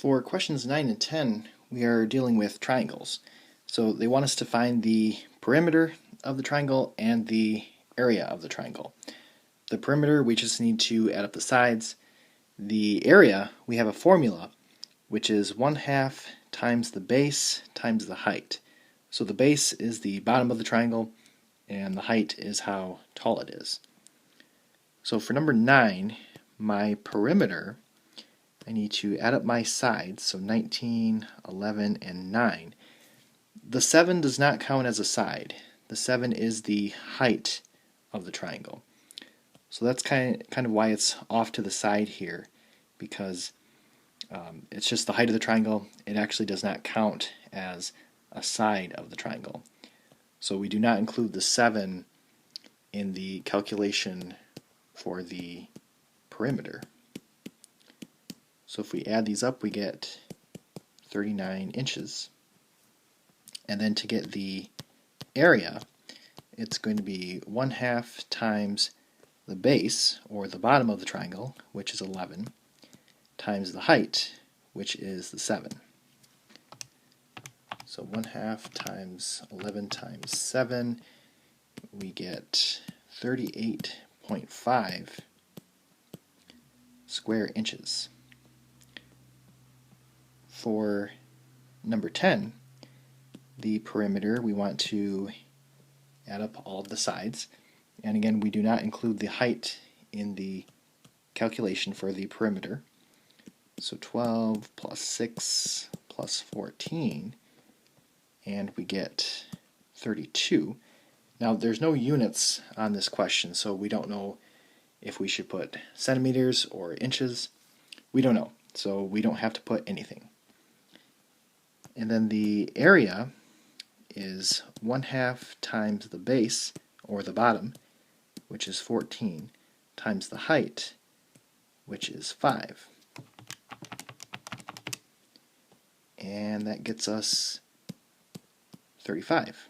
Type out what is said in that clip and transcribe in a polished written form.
For questions 9 and 10, we are dealing with triangles. So they want us to find the perimeter of the triangle and the area of the triangle. The perimeter, we just need to add up the sides. The area, we have a formula, which is 1/2 times the base times the height. So the base is the bottom of the triangle, and the height is how tall it is. So for number 9, my perimeter, I need to add up my sides, so 19, 11, and 9. The 7 does not count as a side. The 7 is the height of the triangle. So that's kind of why it's off to the side here, because it's just the height of the triangle. It actually does not count as a side of the triangle. So we do not include the 7 in the calculation for the perimeter. So if we add these up, we get 39 inches. And then to get the area, it's going to be 1/2 times the base, or the bottom of the triangle, which is 11, times the height, which is the 7. So 1/2 times 11 times 7, we get 38.5 square inches. For number 10, the perimeter, we want to add up all of the sides. And again, we do not include the height in the calculation for the perimeter. So 12 plus 6 plus 14, and we get 32. Now there's no units on this question, so we don't know if we should put centimeters or inches. We don't know, so we don't have to put anything. And then the area is 1/2 times the base, or the bottom, which is 14, times the height, which is 5. And that gets us 35.